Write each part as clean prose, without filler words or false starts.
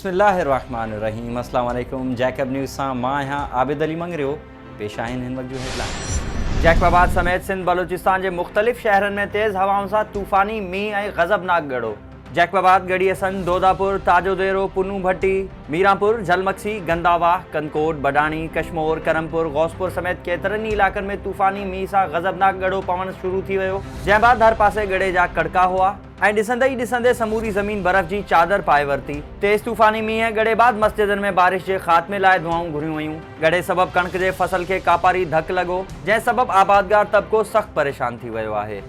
बिस्मिल्लाहिर्रहमानिर्रहीम। अस्सलाम वालेकुम। जैकब न्यूज़ सां मां आहियां आबिद अली मंगरियो। पेश आहिनि हिन वक्त जो हेडलाइन। जैकबाबाद समेत सिंध बलूचिस्तान के मुख्तलिफ़ शहरनि में तेज़ हवाउनि सां तूफ़ानी मींहुं ऐं ग़ज़बनाक गड़ो। जैकबाबाद, गढ़ी असन, दोदापुर, ताजोदेरो, पुनू भट्टी, मीरापुर, झलमक्सी, गंदावाह, कनकोट, बडाणी, कशमोर, करमपुर, गौसपुर समेत केतिरनि ई इलाक़नि में तूफ़ानी मींहुं सां ग़ज़बनाक गड़ो पवणु शुरू थी वियो, जंहिं बाद हर पासे गड़े जा कड़का हुआ ऐं ॾिसंदे ई ॾिसंदे समूरी ज़मीन बर्फ़ जी चादर पाए वरिती। तेज़ तूफ़ानी मींहुं ऐं गड़े बाद मस्जिदनि में बारिश जे ख़ात्मे लाइ दुआऊं घुरियूं वयूं। गड़े सबबि कणिक जे फसल खे कापारी धकु लॻो, जंहिं सबबि आबादगार तबिको सख़्तु परेशान थी वियो आहे।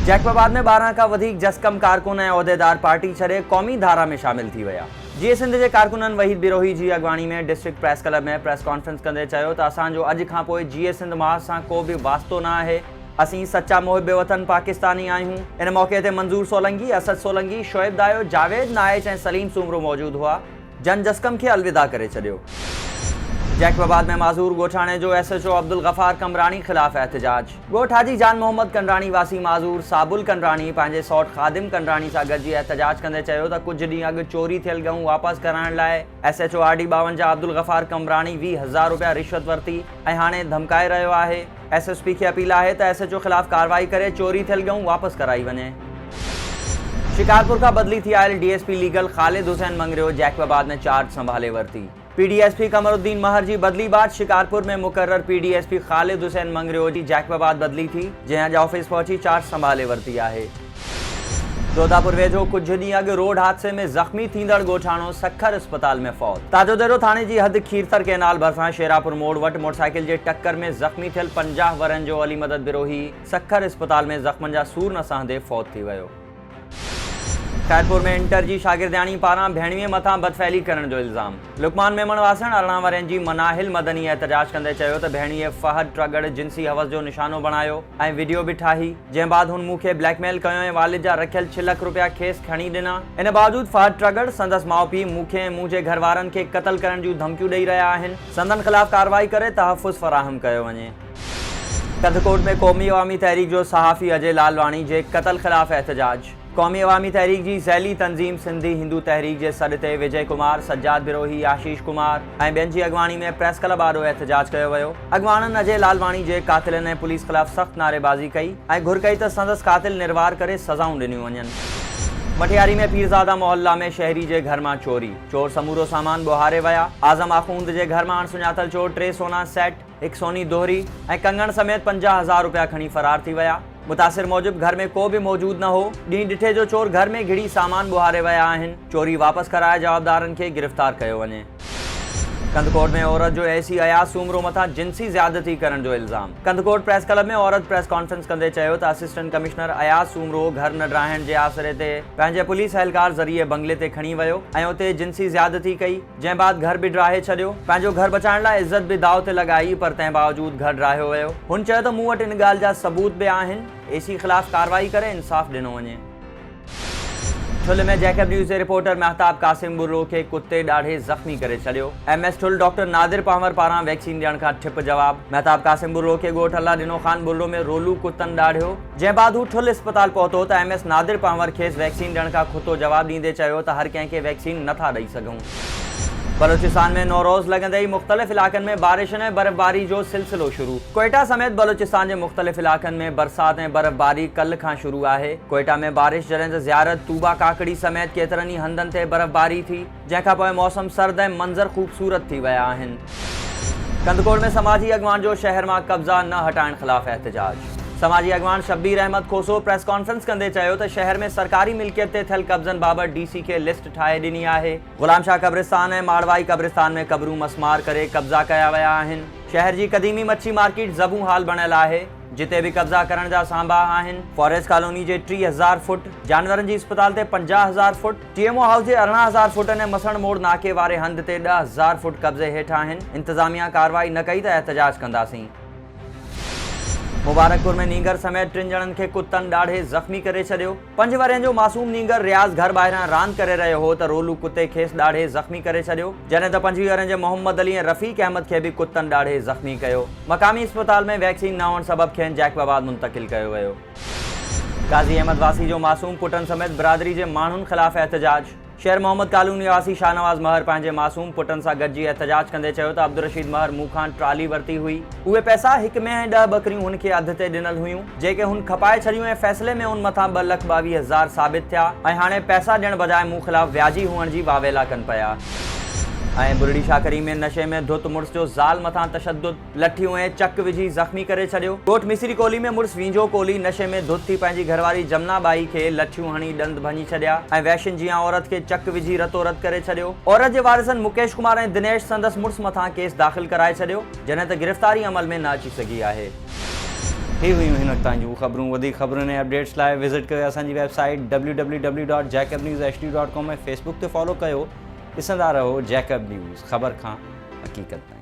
जैकबाबाद में 12 खां वधीक जसकम कारकुन ऐं उहिदेदार पार्टी छॾे क़ौमी धारा में शामिल थी विया। जीअं सिंध जे कारकुननि वहीद बिरोही जी अॻवानी में डिस्ट्रिक्ट प्रेस क्लब में प्रेस कॉन्फ्रेंस कंदे चयो त असांजो अॼु खां पोइ जीए सिंध महाज सां को बि वास्तो न आहे। असीं सच्चा मुहिब वतन पाकिस्तानी आहियूं। इन मौक़े ते मंज़ूर सोलंकी, असद सोलंकी, शोएब दायो, जावेद नाइच ऐं सलीम सूमरो मौजूदु हुआ। जन जसकम खे अलविदा करे छॾियो। जैकबाबाद में माज़ूर ॻोठाणे जो SHO अब्दुल गफ़ार कमरानी ख़िलाफ़ एहतजाज। ॻोठ हाजी जान मोहम्मद कंडरानी वासी माज़ूर साबुल कंडरानी पंहिंजे सौट ख़ादिम कंडरानी सां गॾिजी एहतजाज कंदे चयो त कुझु ॾींहं अॻु चोरी थियल गऊं वापसि कराइण लाइ SHO RD 52 अब्दुल गफ़ार कमरानी 20,000 रुपया रिश्वत वरिती ऐं हाणे धमकाए रहियो आहे। SSP खे अपील आहे त SHO ख़िलाफ़ कार्रवाई करे चोरी थियल गऊं वापसि कराई वञे। शिकारपुर का बदली थी आयल DSP लीगल ख़ालिद हुसैन मंगरियो जैकबाबाद में चार्ज संभाले वरिती। PDSP कमरुद्दीन महर जी बदली बाद शिकारपुर में मुकर्रर PDSP ख़ालिद हुसैन मंगरियो जी जैकबाबाद बदली थी, जंहिं अॼु ऑफिस पहुची चार्ज संभाले वरिती आहे। दोदापुर वेझो कुझु ॾींहं अॻु रोड हादसे में ज़ख़्मी थींदड़ ॻोठाणो सखर अस्पताल में फ़ौत। ताजोदेरो थाणे जी हद खीरथर कैनाल भरिसां शेरापुर मोड़ वटि मोटरसाइकिल जे टक्कर में ज़ख़्मी थियल 50 वरनि जो अली मदद बिरोही सखर अस्पताल में ज़ख़्मनि जा सूर न सहंदे फ़ौत थी वियो। खैरपुर में इंटर जी शागिर्दियाणी पारां भेणवीअ मथां बदफ़ैली करण जो इल्ज़ाम। लुकमान मेमण वासण 18 वरनि जी मनाहिल मदनी एहतजाज कंदे चयो त भेणीअ फ़हद ट्रगड़ जिन्सी हवस जो निशानो बणायो ऐं वीडियो बि ठाही, जंहिं बाद हुन मूंखे ब्लैकमेल कयो ऐं वालिद जा रखियल 6 लख रुपया खेसि खणी ॾिना। इन बावजूद फ़हद ट्रगड़ संदसि माउ पीउ मूंखे ऐं मुंहिंजे घरवारनि खे क़त्ल करण जूं धमकियूं ॾेई रहिया आहिनि। संदनि ख़िलाफ़ कार्रवाई करे तहफ़्फ़ुज़ फ़राहम कयो वञे। कंधकोट में क़ौमी अवामी तहरीक जो सहाफ़ी अजय लालवाणी जे क़त्ल ख़िलाफ़ एहतजाज। क़ौमी अवामी तहरीक जी ज़ैली तंज़ीम सिंधी हिंदू तहरीक जे सॾ ते विजय कुमार, सज्जाद बिरोही, आशीष कुमार ऐं ॿियनि जी अॻवानी में प्रेस क्लब आॾो एहतजाज कयो वियो। अॻवाननि अजय लालवाणी जे क़ातिलनि ऐं पुलिस ख़िलाफ़ सख़्तु नारेबाज़ी कई ऐं घुर कई त संदसि क़ातिल निर्वार करे सज़ाऊं ॾिनियूं वञनि। मठियारी में पीरज़ादा मोहल्ला में शहरी जे घर मां चोरी, चोर समूरो सामान ॿोहारे विया। आज़म आख़ूंद जे घर मां अणसुञातल चोर 3 सोना सेट, 1 सोनी दोहरी ऐं कंगण समेत 50,000 रुपया खणी फ़रार थी विया। मुतासिर मूजिब घर में को भी मौजूद न हो। ॾींहुं ॾिठे जो चोर घर में घिड़ी सामान ॿोहारे विया आहिनि। चोरी वापसि कराए जवाबदारनि खे गिरफ़्तार कयो वञे। कंधकोट में औरत जो AC अयाज़ सूमरो मथां जिन्सी ज़्यादती करण जो इल्ज़ाम। कंधकोट प्रेस क्लब में औरत प्रेस कॉन्फ्रेंस कंदे चयो त असिस्टेंट कमिश्नर अयाज़ सूमरो घर न ड्राहिण जे आसिरे ते पंहिंजे पुलिस एहलकार ज़रिए बंगले ते खणी वियो ऐं उते जिन्सी ज़्यादती कई, जंहिं बाद घर बि ड्राहे छॾियो। पंहिंजो घर बचाइण लाइ इज़त बि दाव ते लॻाई, पर तंहिं बावजूद घर ड्राहियो वियो। हुन चयो त मूं वटि इन ॻाल्हि जा सबूत बि आहिनि। AC ख़िलाफ़ कार्रवाई करे इंसाफ़ ॾिनो वञे। ठुल में जैकब न्यूज़ जे रिपोर्टर महताब कासिम बुर्रो खे कुते ॾाढे ज़ख़्मी करे छॾियो। MS ठुल डॉक्टर नादिर पांवर पारां वैक्सीन ॾियण खां ठिप जवाब। महताब कासिम बुर्रो खे ॻोठ अल्लाह ॾिनो ख़ान बुर्रो में रोलू कुतनि ॾाढियो, जंहिं बाद हू ठुल अस्पताल पहुतो त MS नादिर पांवर खेसि वैक्सीन ॾियण खां खुतो जवाब ॾींदे चयो त हर कंहिंखे वैक्सीन नथा ॾेई सघूं। बलूचिस्तान में नौरोज़ लॻंदे ई मुख़्तलिफ़ इलाक़नि में बारिशुनि ऐं बर्फ़बारी जो सिलसिलो शुरू। कोयटा समेत बलूचिस्तान जे मुख़्तलिफ़ इलाक़नि में बरसाति ऐं बर्फ़बारी कल्ह खां शुरू आहे। कोयटा में बारिश जॾहिं त ज़ियारत, तूबा काकड़ी समेत केतिरनि ई हंधनि ते बर्फ़बारी थी, जंहिंखां पोइ मौसम सर्द ऐं मंज़र ख़ूबसूरत थी विया आहिनि। कंधकोट में समाजी अॻवान जो शहर मां कब्ज़ा न हटाइण ख़िलाफ़ एहतजाज। समाजी अॻवान शब्बीर अहमद खोसो प्रेस कॉन्फ्रेंस कंदे चयो त शहर में सरकारी मिल्कियत ते थियल कब्ज़नि बाबति DC खे लिस्ट ठाहे ॾिनी आहे। ग़ुलाम शाह कब्रिस्तान ऐं माड़वाई कब्रिस्तान में क़बरूं मसमार करे कब्ज़ा कया विया आहिनि। शहर जी क़दीमी मच्छी मार्केट ज़बूं हाल बणियल आहे, जिते बि कब्ज़ा करण जा सांभा आहिनि। फॉरेस्ट कॉलोनी जे 30,000 फुट, जानवरनि जी अस्पताल ते 50,000 फुट, TMO हाउस जे 18,000 फुटनि ऐं मसण मोड़ नाके वारे हंध ते 10,000 फुट कब्ज़े हेठि आहिनि। इंतज़ामिया कार्रवाई न कई त एहतजाज कंदासीं। मुबारकपुर में नींगर समेत 3 ॼणनि खे कुतनि ॾाढे ज़ख़्मी करे छॾियो। 5 वरनि जो मासूम नींगर रियाज़ घर ॿाहिरां रांदि करे रहियो हो त रोलू कुते खेसि ॾाढे ज़ख़्मी करे छॾियो, जॾहिं त 25 वरनि जे मोहम्मद अली ऐं रफ़ीक अहमद खे बि कुतनि ॾाढे ज़ख़्मी कयो। मक़ामी अस्पताल में वैक्सीन न हुअण सबबि खेनि जैकबाबाद मुंतक़िल कयो वियो। गाज़ी अहमद वासी जो मासूम पुटनि समेत बिरादरी जे माण्हुनि ख़िलाफ़ एहतजाज। शहर मोहम्मद कालू निवासी शाहनवाज़ महर पंहिंजे मासूम पुटनि सां गॾिजी एहतजाज कंदे चयो त अब्दुल रशीद महर मूं खां ट्राली वरिती हुई। उहे पैसा 1 में ऐं 10 बकरियूं हुनखे अधु ते ॾिनल हुयूं, जेके हुन खपाए छॾियूं ऐं फ़ैसिले में उन मथां 2,22,000 साबित थिया ऐं हाणे पैसा ॾियण बजाए मूं ख़िलाफ़ व्याजी हुअण जी वावेला कनि पिया। ऐं बुरड़ी शाकरी में नशे में धुत मुड़ुस जो ज़ाल मथां तशद्दुद, लठियूं ऐं चक विझी ज़ख़्मी करे छॾियो। कोट मिसरी कोली में मुड़ुस वींझो कोली नशे में धुत थी पंहिंजी घरवारी जमना बाई खे लठियूं हणी ॾंद भञी छॾिया ऐं वैश्यन जी औरत खे चक विझी रतो रत करे छॾियो। औरत जे वारिसनि मुकेश कुमार ऐं दिनेश संदसि मुड़ुस मथां केस दाख़िल कराए छॾियो, जॾहिं त गिरफ़्तारी अमल में न अची सघी आहे। ही हुयूं हिन वक़्त जूं ख़बरूं। वधीक ख़बरुनि ऐं अपडेट्स लाइ विज़िट कयो असांजी वेबसाइट www.jacobnewshd.com ऐं फेसबुक ते फॉलो कयो। ॾिसंदा रहो जैकब न्यूज़, ख़बर खां हक़ीक़त ताईं।